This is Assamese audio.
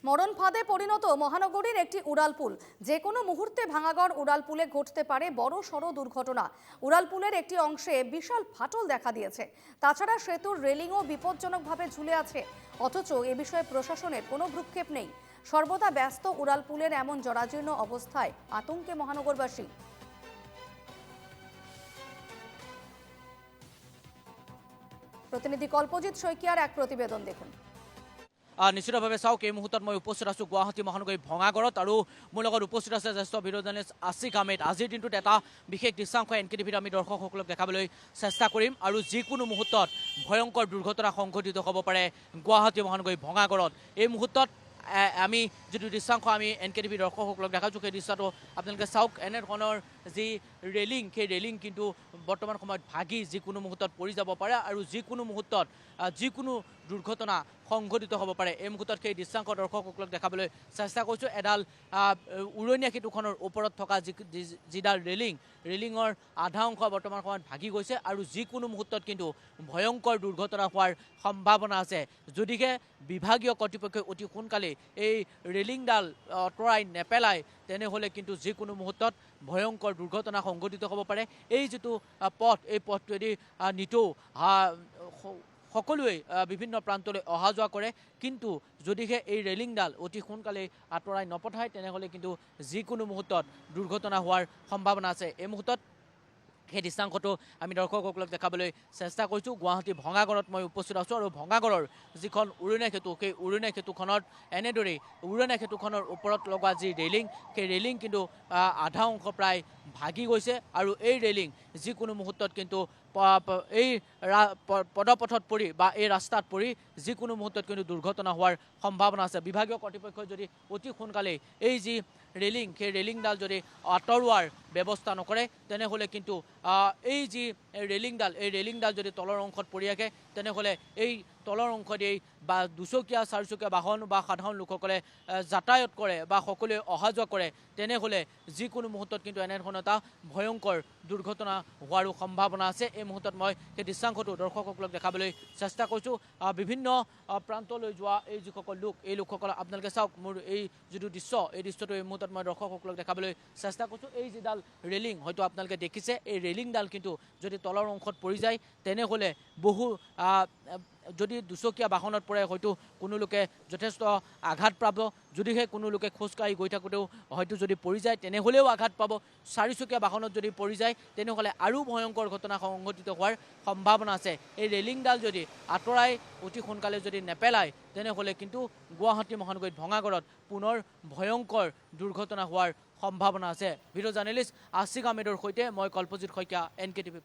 মরণ ফাঁদে পরিণত মহানগরীর একটি উড়ালপুল। যে কোনো মুহূর্তে ভাঙাগড় উড়ালপুলে ঘটতে পারে বড় সড় দুর্ঘটনা। উড়ালপুলের একটি অংশে বিশাল ফাটল দেখা দিয়েছে। তাছাড়া সেতুর রেলিংও বিপজ্জনকভাবে ঝুলে আছে। অথচ এ বিষয়ে প্রশাসনের কোনো ভ্রুক্ষেপ নেই। সর্বদা ব্যস্ত উড়ালপুলের এমন জরাজীর্ণ অবস্থায় আতঙ্কে মহানগরবাসী। প্রতিনিধি কল্পজিৎ শইকিয়ার এক প্রতিবেদন দেখুন। নিশ্চিতভাৱে চাওক, এই মুহূৰ্তত মই উপস্থিত আছোঁ গুৱাহাটী মহানগৰী ভঙাগড়ত আৰু মোৰ লগত উপস্থিত আছে জ্যেষ্ঠ ভিডিঅ' জাৰ্নেলিষ্ট আছিক আহমেদ। আজিৰ দিনটোত এটা বিশেষ দৃশ্যাংশ NKTVত আমি দৰ্শকসকলক দেখাবলৈ চেষ্টা কৰিম আৰু যিকোনো মুহূৰ্তত ভয়ংকৰ দুৰ্ঘটনা সংঘটিত হ'ব পাৰে গুৱাহাটী মহানগৰী ভঙাগড়ত। এই মুহূৰ্তত আমি যিটো দৃশ্যাংশ আমি NKTV দৰ্শকসকলক দেখাইছোঁ, সেই দৃশ্যটো আপোনালোকে চাওক। এনেধৰণৰ যি ৰেলিং, সেই ৰেলিং কিন্তু বৰ্তমান সময়ত ভাগি যিকোনো মুহূৰ্তত পৰি যাব পাৰে আৰু যিকোনো মুহূৰ্তত যিকোনো দুৰ্ঘটনা সংঘটিত হ'ব পাৰে। এই মুহূৰ্তত সেই দৃশ্যাংশ দৰ্শকসকলক দেখাবলৈ চেষ্টা কৰিছোঁ। এডাল উৰণীয়া সেতুখনৰ ওপৰত থকা যিডাল ৰেলিঙৰ আধা অংশ বৰ্তমান সময়ত ভাগি গৈছে আৰু যিকোনো মুহূৰ্তত কিন্তু ভয়ংকৰ দুৰ্ঘটনা হোৱাৰ সম্ভাৱনা আছে। যদিহে বিভাগীয় কৰ্তৃপক্ষই অতি সোনকালে এই ৰেলিংডাল আঁতৰাই নেপেলায়, তেনেহ'লে কিন্তু যিকোনো মুহূৰ্তত ভয়ংকৰ দুৰ্ঘটনা সংঘটিত হ'ব পাৰে। এই যিটো পথ, এই পথটোৱেদি নিতৌ সকলোৱে বিভিন্ন প্ৰান্তলৈ অহা যোৱা কৰে, কিন্তু যদিহে এই ৰেলিংডাল অতি সোনকালে আঁতৰাই নপঠায়, তেনেহ'লে কিন্তু যিকোনো মুহূৰ্তত দুৰ্ঘটনা হোৱাৰ সম্ভাৱনা আছে। এই মুহূৰ্তত সেই দৃশ্যাংশটো আমি দৰ্শকসকলক দেখাবলৈ চেষ্টা কৰিছোঁ। গুৱাহাটী ভঙাগড়ত মই উপস্থিত আছোঁ আৰু ভঙাগড়ৰ যিখন উৰণীয়া সেতু, সেই উৰণীয়া সেতুখনত এনেদৰেই উৰণীয়া সেতুখনৰ ওপৰত লগোৱা যি ৰেলিং, সেই ৰেলিং কিন্তু আধা অংশ প্ৰায় ভাগি গৈছে আৰু এই ৰেলিং যিকোনো মুহূৰ্তত কিন্তু এই পদপথত পৰি বা এই ৰাস্তাত পৰি যিকোনো মুহূৰ্তত কিন্তু দুৰ্ঘটনা হোৱাৰ সম্ভাৱনা আছে। বিভাগীয় কৰ্তৃপক্ষই যদি অতি সোনকালে এই যি ৰেলিং, সেই ৰেলিংডাল যদি আঁতৰোৱাৰ ব্যৱস্থা নকৰে, তেনেহ'লে কিন্তু এই যি ৰেলিংডাল যদি তলৰ অংশত পৰি থাকে, তেনেহ'লে এই তলৰ অংশতেই বা দুচকীয়া চাৰিচকীয়া বাহন বা সাধাৰণ লোকসকলে যাতায়াত কৰে বা সকলোৱে অহা যোৱা কৰে, তেনেহ'লে যিকোনো মুহূৰ্তত কিন্তু এনেধৰণৰ এটা ভয়ংকৰ দুৰ্ঘটনা হোৱাৰো সম্ভাৱনা আছে। এই মুহূৰ্তত মই সেই দৃশ্যাংশটো দৰ্শকসকলক দেখাবলৈ চেষ্টা কৰিছোঁ। বিভিন্ন প্ৰান্তলৈ যোৱা এই যিসকল লোক, এই লোকসকল আপোনালোকে চাওক, মোৰ এই যিটো দৃশ্য, এই দৃশ্যটো এই মুহূৰ্তত মই দৰ্শকসকলক দেখাবলৈ চেষ্টা কৰিছোঁ। এই যিডাল ৰেলিং হয়তো আপোনালোকে দেখিছে, এই ৰেলিংডাল কিন্তু যদি তলৰ অংশত পৰি যায়, তেনেহ'লে বহু যদি দুচকীয়া বাহনত পৰে হয়তো কোনো লোকে যথেষ্ট আঘাত পাব। যদিহে কোনো লোকে খোজকাঢ়ি গৈ থাকোঁতেও হয়তো যদি পৰি যায়, তেনেহ'লেও আঘাত পাব। চাৰিচকীয়া বাহনত যদি পৰি যায়, তেনেহ'লে আৰু ভয়ংকৰ ঘটনা সংঘটিত হোৱাৰ সম্ভাৱনা আছে। এই ৰেলিংডাল যদি আঁতৰাই অতি সোনকালে যদি নেপেলায়, তেনেহ'লে কিন্তু গুৱাহাটী মহানগৰীত ভঙাগড়ত পুনৰ ভয়ংকৰ দুৰ্ঘটনা হোৱাৰ সম্ভাৱনা আছে। ভিডিঅ' জাৰ্নেলিষ্ট আছিক আহমেদৰ সৈতে মই কল্পজিৎ শইকীয়া, NKTV+।